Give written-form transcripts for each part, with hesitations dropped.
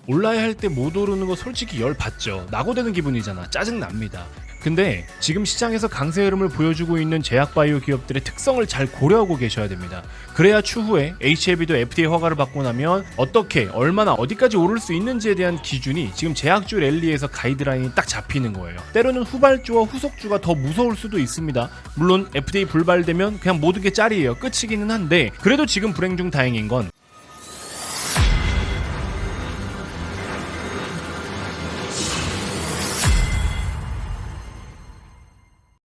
올라야 할 때 못 오르는 거 솔직히 열 받죠. 낙오되는 기분이잖아. 짜증 납니다. 근데 지금 시장에서 강세 흐름을 보여주고 있는 제약바이오 기업들의 특성을 잘 고려하고 계셔야 됩니다. 그래야 추후에 HLB도 FDA 허가를 받고 나면 어떻게 얼마나 어디까지 오를 수 있는지에 대한 기준이 지금 제약주 랠리에서 가이드라인이 딱 잡히는 거예요. 때로는 후발주와 후속주가 더 무서울 수도 있습니다. 물론 FDA 불발되면 그냥 모든 게 짤이에요. 끝이기는 한데 그래도 지금 불행 중 다행인 건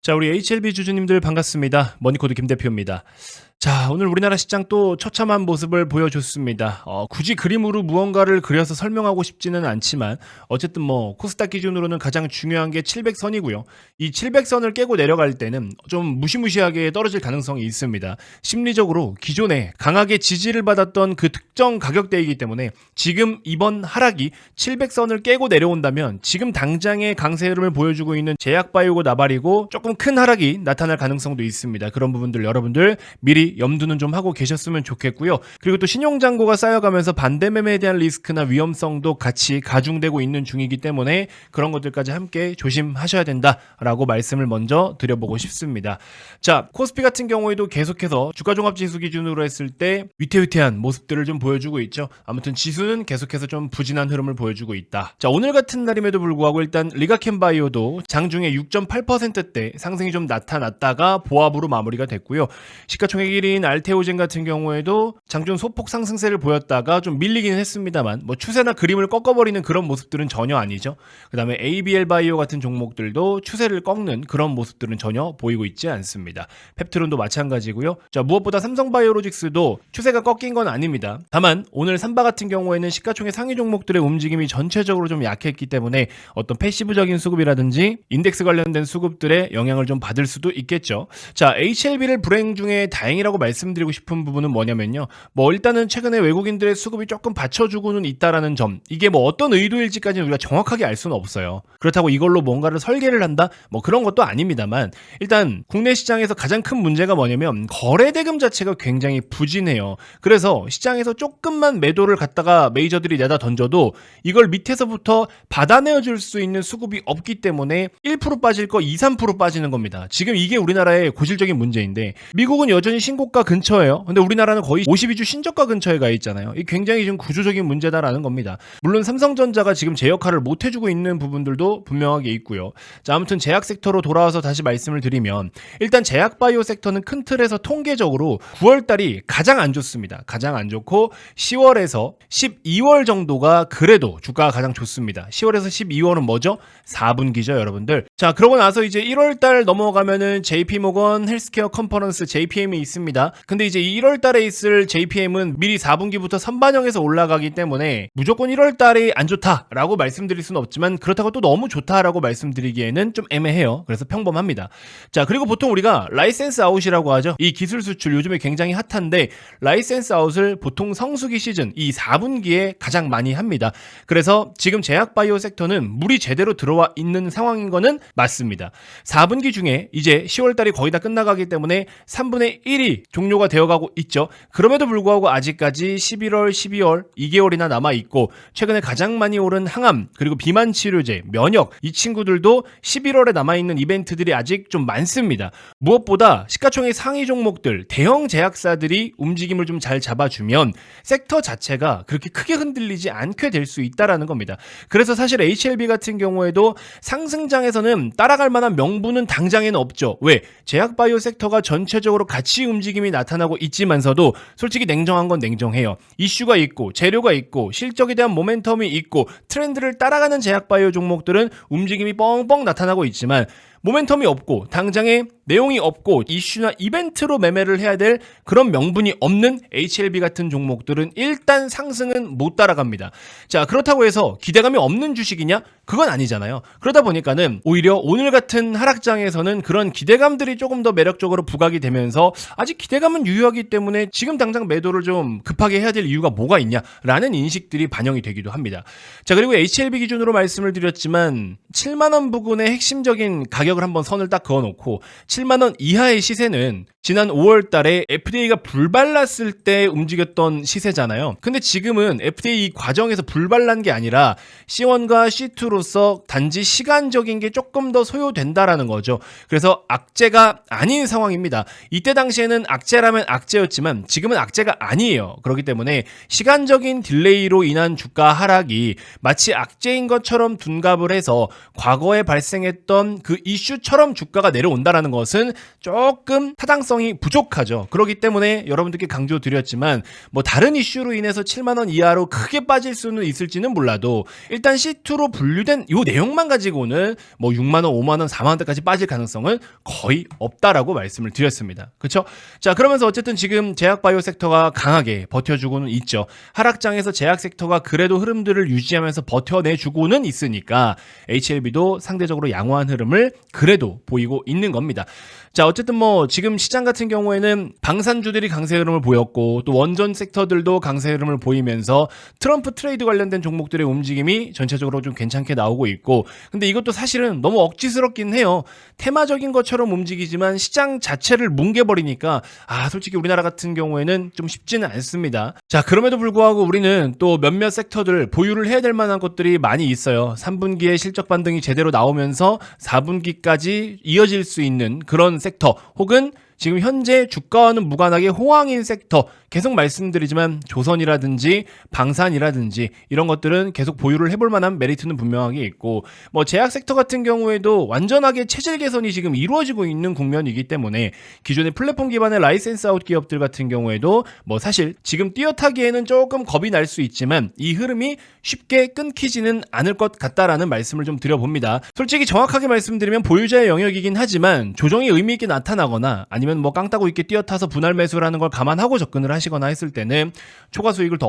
자, 우리 HLB 주주님들 반갑습니다. 머니코드 김 대표입니다. 자, 오늘 우리나라 시장 또 처참한 모습을 보여줬습니다. 굳이 그림으로 무언가를 그려서 설명하고 싶지는 않지만 어쨌든 코스닥 기준으로는 가장 중요한 게 700선이고요. 이 700선을 깨고 내려갈 때는 좀 무시무시하게 떨어질 가능성이 있습니다. 심리적으로 기존에 강하게 지지를 받았던 그 특정 가격대이기 때문에 지금 이번 하락이 700선을 깨고 내려온다면 지금 당장의 강세 흐름을 보여주고 있는 제약바이오고 나발이고 조금 큰 하락이 나타날 가능성도 있습니다. 그런 부분들 여러분들 미리 염두는 좀 하고 계셨으면 좋겠고요. 그리고 또 신용잔고가 쌓여가면서 반대매매에 대한 리스크나 위험성도 같이 가중되고 있는 중이기 때문에 그런 것들까지 함께 조심하셔야 된다라고 말씀을 먼저 드려보고 싶습니다. 자, 코스피 같은 경우에도 계속해서 주가종합지수 기준으로 했을 때 위태위태한 모습들을 좀 보여주고 있죠. 아무튼 지수는 계속해서 좀 부진한 흐름을 보여주고 있다. 자, 오늘 같은 날임에도 불구하고 일단 리가켄바이오도 장중에 6.8%대 상승이 좀 나타났다가 보합으로 마무리가 됐고요. 시가총액 1위인 알테오젠 같은 경우에도 장중 소폭 상승세를 보였다가 좀 밀리기는 했습니다만 추세나 그림을 꺾어버리는 그런 모습들은 전혀 아니죠. 그 다음에 ABL 바이오 같은 종목들도 추세를 꺾는 그런 모습들은 전혀 보이고 있지 않습니다. 펩트론도 마찬가지고요. 자, 무엇보다 삼성바이오로직스도 추세가 꺾인 건 아닙니다. 다만 오늘 삼바 같은 경우에는 시가총액 상위 종목들의 움직임이 전체적으로 좀 약했기 때문에 어떤 패시브적인 수급이라든지 인덱스 관련된 수급들의 영향을 좀 받을 수도 있겠죠. 자, HLB를 불행 중에 다행이라고 말씀드리고 싶은 부분은 뭐냐면요. 일단은 최근에 외국인들의 수급이 조금 받쳐주고는 있다라는 점. 이게 어떤 의도일지까지는 우리가 정확하게 알 수는 없어요. 그렇다고 이걸로 뭔가를 설계를 한다? 그런 것도 아닙니다만 일단 국내 시장에서 가장 큰 문제가 뭐냐면 거래대금 자체가 굉장히 부진해요. 그래서 시장에서 조금만 매도를 갖다가 메이저들이 내다 던져도 이걸 밑에서부터 받아내어 줄 수 있는 수급이 없기 때문에 1% 빠질 거 2, 3% 빠지는 겁니다. 지금 이게 우리나라의 고질적인 문제인데 미국은 여전히 신고가 근처예요. 근데 우리나라는 거의 52주 신저가 근처에 가 있잖아요. 이 굉장히 좀 구조적인 문제다라는 겁니다. 물론 삼성전자가 지금 제 역할을 못 해주고 있는 부분들도 분명하게 있고요. 자, 아무튼 제약 섹터로 돌아와서 다시 말씀을 드리면 일단 제약바이오 섹터는 큰 틀에서 통계적으로 9월달이 가장 안 좋습니다. 가장 안 좋고 10월에서 12월 정도가 그래도 주가가 가장 좋습니다. 10월에서 12월은 뭐죠? 4분기죠, 여러분들. 자, 그러고 나서 이제 1월달 넘어가면은 JP모건 헬스케어 컨퍼런스 JPM이 있습니다. 근데 이제 1월달에 있을 JPM은 미리 4분기부터 선반영해서 올라가기 때문에 무조건 1월달이 안 좋다라고 말씀드릴 수는 없지만 그렇다고 또 너무 좋다라고 말씀드리기에는 좀 애매해요. 그래서 평범합니다. 자, 그리고 보통 우리가 라이센스 아웃이라고 하죠. 이 기술 수출 요즘에 굉장히 핫한데 라이센스 아웃을 보통 성수기 시즌 이 4분기에 가장 많이 합니다. 그래서 지금 제약바이오 섹터는 물이 제대로 들어와 있는 상황인 거는 맞습니다. 4분기 중에 이제 10월달이 거의 다 끝나가기 때문에 3분의 1이 종료가 되어가고 있죠. 그럼에도 불구하고 아직까지 11월, 12월 2개월이나 남아있고 최근에 가장 많이 오른 항암 그리고 비만 치료제, 면역 이 친구들도 11월에 남아있는 이벤트들이 아직 좀 많습니다. 무엇보다 시가총액 상위 종목들 대형 제약사들이 움직임을 좀 잘 잡아주면 섹터 자체가 그렇게 크게 흔들리지 않게 될 수 있다라는 겁니다. 그래서 사실 HLB 같은 경우에도 상승장에서는 따라갈 만한 명분은 당장에는 없죠. 왜? 제약바이오 섹터가 전체적으로 같이 움직임이 나타나고 있지만서도 솔직히 냉정한 건 냉정해요. 이슈가 있고 재료가 있고 실적에 대한 모멘텀이 있고 트렌드를 따라가는 제약바이오 종목들은 움직임이 뻥뻥 나타나고 있지만 모멘텀이 없고 당장에 내용이 없고 이슈나 이벤트로 매매를 해야 될 그런 명분이 없는 HLB 같은 종목들은 일단 상승은 못 따라갑니다. 자, 그렇다고 해서 기대감이 없는 주식이냐? 그건 아니잖아요. 그러다 보니까는 오히려 오늘 같은 하락장에서는 그런 기대감들이 조금 더 매력적으로 부각이 되면서 아직 기대감은 유효하기 때문에 지금 당장 매도를 좀 급하게 해야 될 이유가 뭐가 있냐라는 인식들이 반영이 되기도 합니다. 자, 그리고 HLB 기준으로 말씀을 드렸지만 7만원 부근의 핵심적인 가격 간격을 한번 선을 딱 그어놓고 7만 원 이하의 시세는 지난 5월 달에 FDA가 불발랐을 때 움직였던 시세잖아요. 근데 지금은 FDA 과정에서 불발난 게 아니라 C1과 C2로서 단지 시간적인 게 조금 더 소요된다라는 거죠. 그래서 악재가 아닌 상황입니다. 이때 당시에는 악재라면 악재였지만 지금은 악재가 아니에요. 그렇기 때문에 시간적인 딜레이로 인한 주가 하락이 마치 악재인 것처럼 둔갑을 해서 과거에 발생했던 그 이슈처럼 주가가 내려온다라는 것은 조금 타당성이 부족하죠. 그렇기 때문에 여러분들께 강조드렸지만 뭐 다른 이슈로 인해서 7만 원 이하로 크게 빠질 수는 있을지는 몰라도 일단 C2로 분류된 이 내용만 가지고는 뭐 6만 원, 5만 원, 4만 원대까지 빠질 가능성은 거의 없다라고 말씀을 드렸습니다. 그렇죠? 자, 그러면서 어쨌든 지금 제약 바이오 섹터가 강하게 버텨주고는 있죠. 하락장에서 제약 섹터가 그래도 흐름들을 유지하면서 버텨내주고는 있으니까 HLB도 상대적으로 양호한 흐름을 그래도 보이고 있는 겁니다. 자, 어쨌든 뭐 지금 시장 같은 경우에는 방산주들이 강세 흐름을 보였고 또 원전 섹터들도 강세 흐름을 보이면서 트럼프 트레이드 관련된 종목들의 움직임이 전체적으로 좀 괜찮게 나오고 있고, 근데 이것도 사실은 너무 억지스럽긴 해요. 테마적인 것처럼 움직이지만 시장 자체를 뭉개버리니까 솔직히 우리나라 같은 경우에는 좀 쉽지는 않습니다. 자, 그럼에도 불구하고 우리는 또 몇몇 섹터들 보유를 해야 될 만한 것들이 많이 있어요. 3분기에 실적 반등이 제대로 나오면서 4분기까지 이어질 수 있는 그런 섹터, 혹은 지금 현재 주가와는 무관하게 호황인 섹터, 계속 말씀드리지만 조선이라든지 방산이라든지 이런 것들은 계속 보유를 해볼 만한 메리트는 분명하게 있고, 뭐 제약 섹터 같은 경우에도 완전하게 체질 개선이 지금 이루어지고 있는 국면이기 때문에 기존의 플랫폼 기반의 라이센스 아웃 기업들 같은 경우에도 뭐 사실 지금 뛰어타기에는 조금 겁이 날 수 있지만 이 흐름이 쉽게 끊기지는 않을 것 같다라는 말씀을 좀 드려봅니다. 솔직히 정확하게 말씀드리면 보유자의 영역이긴 하지만 조정이 의미 있게 나타나거나 아니면 뭐 깡따구 있게 뛰어타서 분할 매수라는 걸 감안하고 접근을 하시거나 했을 때는 초과 수익을 더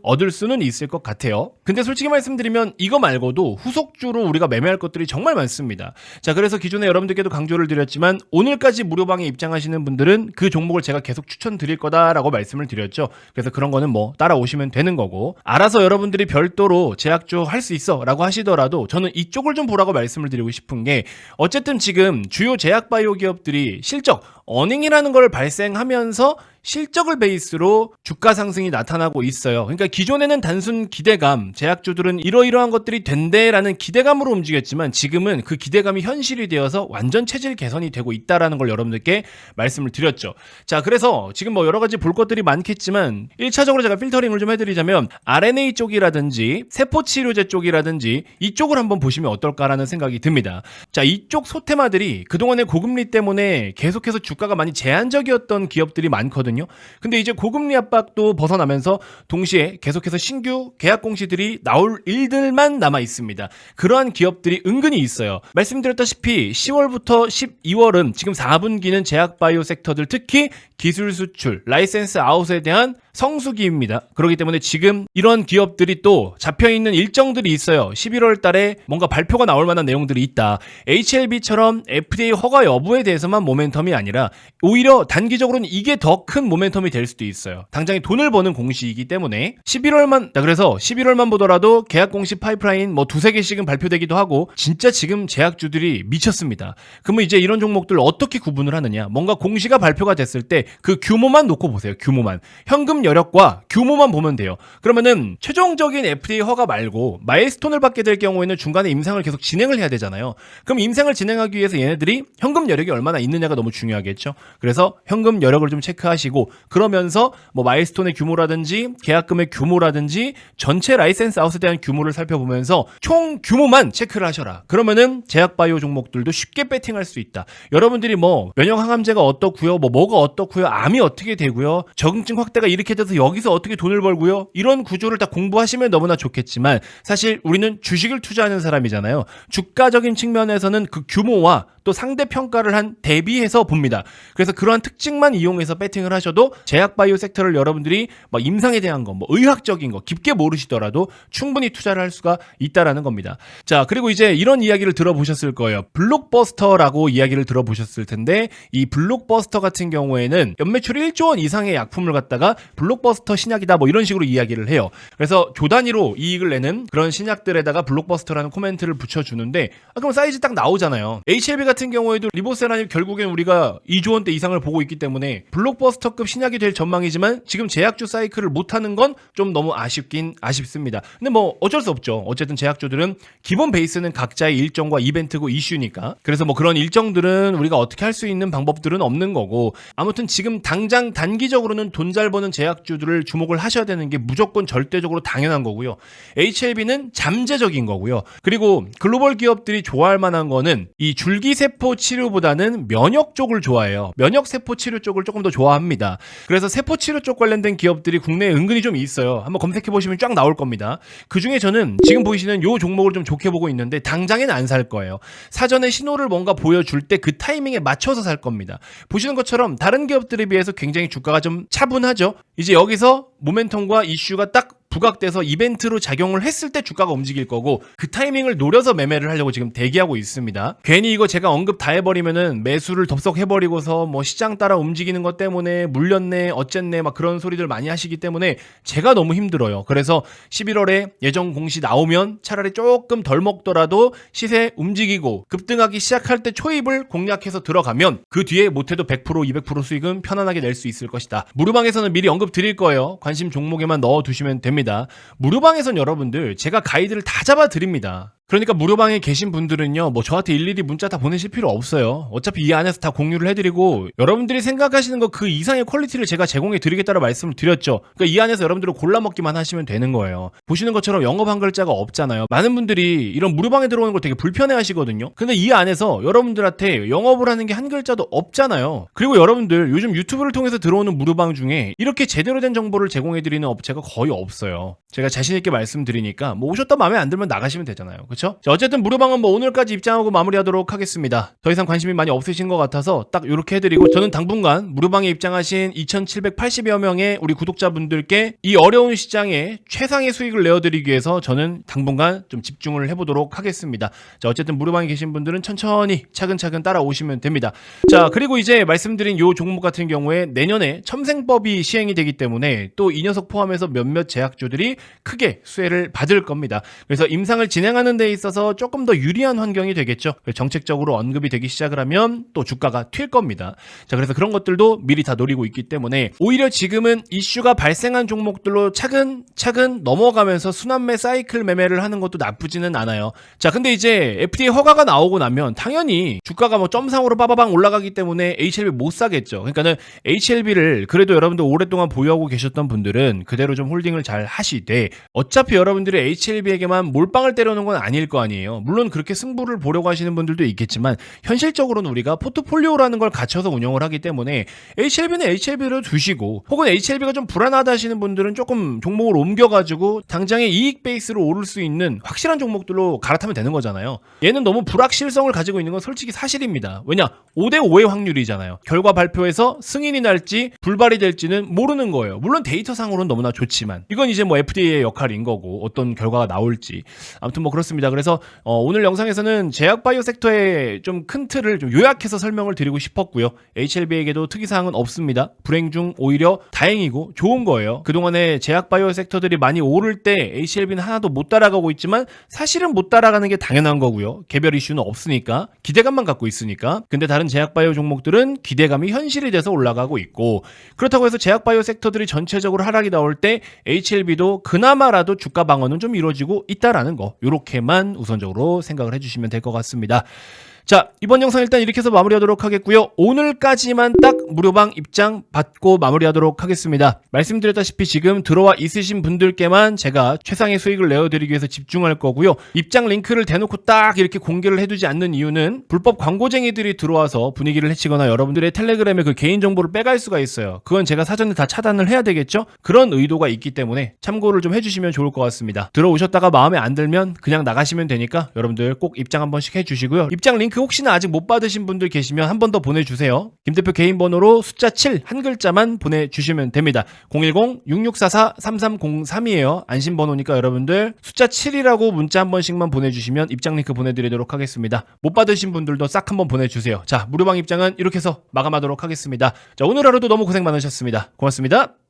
얻을 수는 있을 것 같아요. 근데 솔직히 말씀드리면 이거 말고도 후속주로 우리가 매매할 것들이 정말 많습니다. 자, 그래서 기존에 여러분들께도 강조를 드렸지만 오늘까지 무료방에 입장하시는 분들은 그 종목을 제가 계속 추천드릴 거다라고 말씀을 드렸죠. 그래서 그런 거는 뭐 따라오시면 되는 거고, 알아서 여러분들이 별도로 제약주 할 수 있어 라고 하시더라도 저는 이쪽을 좀 보라고 말씀을 드리고 싶은 게, 어쨌든 지금 주요 제약 바이오 기업들이 실적 어닝이라는 걸 발생하면서 실적을 베이스로 주가 상승이 나타나고 있어요. 그러니까 기존에는 단순 기대감, 제약주들은 이러이러한 것들이 된대라는 기대감으로 움직였지만 지금은 그 기대감이 현실이 되어서 완전 체질 개선이 되고 있다라는 걸 여러분들께 말씀을 드렸죠. 자, 그래서 지금 뭐 여러 가지 볼 것들이 많겠지만 1차적으로 제가 필터링을 좀 해드리자면 RNA 쪽이라든지 세포치료제 쪽이라든지 이쪽을 한번 보시면 어떨까라는 생각이 듭니다. 자, 이쪽 소테마들이 그동안의 고금리 때문에 계속해서 주가가 많이 제한적이었던 기업들이 많거든요. 근데 이제 고금리 압박도 벗어나면서 동시에 계속해서 신규 계약 공시들이 나올 일들만 남아 있습니다. 그러한 기업들이 은근히 있어요. 말씀드렸다시피 10월부터 12월은 지금 4분기는 제약 바이오 섹터들, 특히 기술 수출, 라이센스 아웃에 대한 성수기입니다. 그렇기 때문에 지금 이런 기업들이 또 잡혀있는 일정들이 있어요. 11월 달에 뭔가 발표가 나올 만한 내용들이 있다. HLB처럼 FDA 허가 여부에 대해서만 모멘텀이 아니라 오히려 단기적으로는 이게 더 큰 모멘텀이 될 수도 있어요. 당장에 돈을 버는 공시이기 때문에 11월만, 그래서 11월만 보더라도 계약 공시 파이프라인 뭐 두세 개씩은 발표되기도 하고 진짜 지금 제약주들이 미쳤습니다. 그러면 이제 이런 종목들 어떻게 구분을 하느냐? 뭔가 공시가 발표가 됐을 때 그 규모만 놓고 보세요. 규모만. 현금 여력과 규모만 보면 돼요. 그러면은 최종적인 FDA 허가 말고 마일스톤을 받게 될 경우에는 중간에 임상을 계속 진행을 해야 되잖아요. 그럼 임상을 진행하기 위해서 얘네들이 현금 여력이 얼마나 있느냐가 너무 중요하겠죠. 그래서 현금 여력을 좀 체크하시고, 그러면서 뭐 마일스톤의 규모라든지 계약금의 규모라든지 전체 라이센스 아웃에 대한 규모를 살펴보면서 총 규모만 체크를 하셔라. 그러면은 제약바이오 종목들도 쉽게 배팅할 수 있다. 여러분들이 뭐 면역 항암제가 어떻고요, 뭐가 어떻고요, 암이 어떻게 되고요, 적응증 확대가 이렇게 돼서 여기서 어떻게 돈을 벌고요, 이런 구조를 다 공부하시면 너무나 좋겠지만 사실 우리는 주식을 투자하는 사람이잖아요. 주가적인 측면에서는 그 규모와 또 상대 평가를 한 대비해서 봅니다. 그래서 그러한 특징만 이용해서 배팅을 하셔도 제약바이오 섹터를 여러분들이 막 임상에 대한 거, 뭐 의학적인 거 깊게 모르시더라도 충분히 투자를 할 수가 있다라는 겁니다. 자, 그리고 이제 이런 이야기를 들어보셨을 거예요. 블록버스터라고 이야기를 들어보셨을 텐데, 이 블록버스터 같은 경우에는 연매출 1조 원 이상의 약품을 갖다가 블록버스터 신약이다 뭐 이런 식으로 이야기를 해요. 그래서 조 단위로 이익을 내는 그런 신약들에다가 블록버스터라는 코멘트를 붙여주는데 그럼 사이즈 딱 나오잖아요. HLB 같은 경우에도 리보세라니 결국엔 우리가 2조 원대 이상을 보고 있기 때문에 블록버스터급 신약이 될 전망이지만 지금 제약주 사이클을 못하는 건 좀 너무 아쉽긴 아쉽습니다. 근데 뭐 어쩔 수 없죠. 어쨌든 제약주들은 기본 베이스는 각자의 일정과 이벤트고 이슈니까. 그래서 뭐 그런 일정들은 우리가 어떻게 할 수 있는 방법들은 없는 거고, 아무튼 지금 당장 단기적으로는 돈 잘 버는 제약주들을 주목을 하셔야 되는 게 무조건 절대적으로 당연한 거고요. HLB는 잠재적인 거고요. 그리고 글로벌 기업들이 좋아할 만한 거는 이 줄기세포 치료보다는 면역 쪽을 좋아해요. 면역세포 치료 쪽을 조금 더 좋아합니다. 그래서 세포 치료 쪽 관련된 기업들이 국내에 은근히 좀 있어요. 한번 검색해보시면 쫙 나올 겁니다. 그 중에 저는 지금 보이시는 요 종목을 좀 좋게 보고 있는데 당장에는 안 살 거예요. 사전에 신호를 뭔가 보여줄 때 그 타이밍에 맞춰서 살 겁니다. 보시는 것처럼 다른 기업들에 비해서 굉장히 주가가 좀 차분하죠. 이제 여기서 모멘텀과 이슈가 딱 부각돼서 이벤트로 작용을 했을 때 주가가 움직일 거고, 그 타이밍을 노려서 매매를 하려고 지금 대기하고 있습니다. 괜히 이거 제가 언급 다 해버리면은 매수를 덥석해버리고서 뭐 시장 따라 움직이는 것 때문에 물렸네 어쨌네 막 그런 소리들 많이 하시기 때문에 제가 너무 힘들어요. 그래서 11월에 예정 공시 나오면 차라리 조금 덜 먹더라도 시세 움직이고 급등하기 시작할 때 초입을 공략해서 들어가면 그 뒤에 못해도 100% 200% 수익은 편안하게 낼 수 있을 것이다. 무료방에서는 미리 언급 드릴 거예요. 관심 종목에만 넣어두시면 됩니다. 무료방에선 여러분들 제가 가이드를 다 잡아드립니다. 그러니까 무료방에 계신 분들은요, 뭐 저한테 일일이 문자 다 보내실 필요 없어요. 어차피 이 안에서 다 공유를 해드리고 여러분들이 생각하시는 거 그 이상의 퀄리티를 제가 제공해 드리겠다고 말씀을 드렸죠. 그러니까 이 안에서 여러분들은 골라 먹기만 하시면 되는 거예요. 보시는 것처럼 영업 한 글자가 없잖아요. 많은 분들이 이런 무료방에 들어오는 걸 되게 불편해 하시거든요. 근데 이 안에서 여러분들한테 영업을 하는 게 한 글자도 없잖아요. 그리고 여러분들 요즘 유튜브를 통해서 들어오는 무료방 중에 이렇게 제대로 된 정보를 제공해 드리는 업체가 거의 없어요. 제가 자신 있게 말씀드리니까 뭐 오셨다 마음에 안 들면 나가시면 되잖아요. 그렇죠? 자, 어쨌든 무료방은 뭐 오늘까지 입장하고 마무리하도록 하겠습니다. 더 이상 관심이 많이 없으신 것 같아서 딱 이렇게 해드리고, 저는 당분간 무료방에 입장하신 2780여 명의 우리 구독자분들께 이 어려운 시장에 최상의 수익을 내어드리기 위해서 저는 당분간 좀 집중을 해보도록 하겠습니다. 자, 어쨌든 무료방에 계신 분들은 천천히 차근차근 따라오시면 됩니다. 자, 그리고 이제 말씀드린 요 종목 같은 경우에 내년에 첨생법이 시행이 되기 때문에 또 이 녀석 포함해서 몇몇 제약주들이 크게 수혜를 받을 겁니다. 그래서 임상을 진행하는 데 있어서 조금 더 유리한 환경이 되겠죠. 정책적으로 언급이 되기 시작을 하면 또 주가가 튈 겁니다. 자, 그래서 그런 것들도 미리 다 노리고 있기 때문에 오히려 지금은 이슈가 발생한 종목들로 차근차근 넘어가면서 순환매 사이클 매매를 하는 것도 나쁘지는 않아요. 자, 근데 이제 FDA 허가가 나오고 나면 당연히 주가가 뭐 점상으로 빠바방 올라가기 때문에 HLB 못 사겠죠. 그러니까는 HLB를 그래도 여러분들 오랫동안 보유하고 계셨던 분들은 그대로 좀 홀딩을 잘 하시되, 어차피 여러분들이 HLB에게만 몰빵을 때려놓은 건 아닐 거 아니에요. 물론 그렇게 승부를 보려고 하시는 분들도 있겠지만 현실적으로는 우리가 포트폴리오라는 걸 갖춰서 운영을 하기 때문에 HLB는 HLB로 두시고, 혹은 HLB가 좀 불안하다 하시는 분들은 조금 종목을 옮겨가지고 당장의 이익 베이스로 오를 수 있는 확실한 종목들로 갈아타면 되는 거잖아요. 얘는 너무 불확실성을 가지고 있는 건 솔직히 사실입니다. 왜냐? 5대5의 확률이잖아요. 결과 발표에서 승인이 날지 불발이 될지는 모르는 거예요. 물론 데이터상으로는 너무나 좋지만 이건 이제 뭐 FDA의 역할인 거고 어떤 결과가 나올지, 아무튼 뭐 그렇습니다. 그래서 오늘 영상에서는 제약바이오 섹터의 좀 큰 틀을 좀 요약해서 설명을 드리고 싶었고요. HLB에게도 특이사항은 없습니다. 불행 중 오히려 다행이고 좋은 거예요. 그동안에 제약바이오 섹터들이 많이 오를 때 HLB는 하나도 못 따라가고 있지만 사실은 못 따라가는 게 당연한 거고요. 개별 이슈는 없으니까, 기대감만 갖고 있으니까. 근데 다른 제약바이오 종목들은 기대감이 현실이 돼서 올라가고 있고, 그렇다고 해서 제약바이오 섹터들이 전체적으로 하락이 나올 때 HLB도 그나마라도 주가 방어는 좀 이루어지고 있다라는 거, 요렇게만 우선적으로 생각을 해주시면 될 것 같습니다. 자, 이번 영상 일단 이렇게 해서 마무리하도록 하겠고요. 오늘까지만 딱 무료방 입장 받고 마무리하도록 하겠습니다. 말씀드렸다시피 지금 들어와 있으신 분들께만 제가 최상의 수익을 내어드리기 위해서 집중할 거고요. 입장 링크를 대놓고 딱 이렇게 공개를 해두지 않는 이유는 불법 광고쟁이들이 들어와서 분위기를 해치거나 여러분들의 텔레그램에 그 개인정보를 빼갈 수가 있어요. 그건 제가 사전에 다 차단을 해야 되겠죠? 그런 의도가 있기 때문에 참고를 좀 해주시면 좋을 것 같습니다. 들어오셨다가 마음에 안 들면 그냥 나가시면 되니까 여러분들 꼭 입장 한 번씩 해주시고요. 입장 링크 혹시나 아직 못 받으신 분들 계시면 한 번 더 보내주세요. 김 대표 개인 번호로 숫자 7 한 글자만 보내주시면 됩니다. 010-6644-3303이에요. 안심번호니까 여러분들 숫자 7이라고 문자 한 번씩만 보내주시면 입장 링크 보내드리도록 하겠습니다. 못 받으신 분들도 싹 한번 보내주세요. 자, 무료방 입장은 이렇게 해서 마감하도록 하겠습니다. 자, 오늘 하루도 너무 고생 많으셨습니다. 고맙습니다.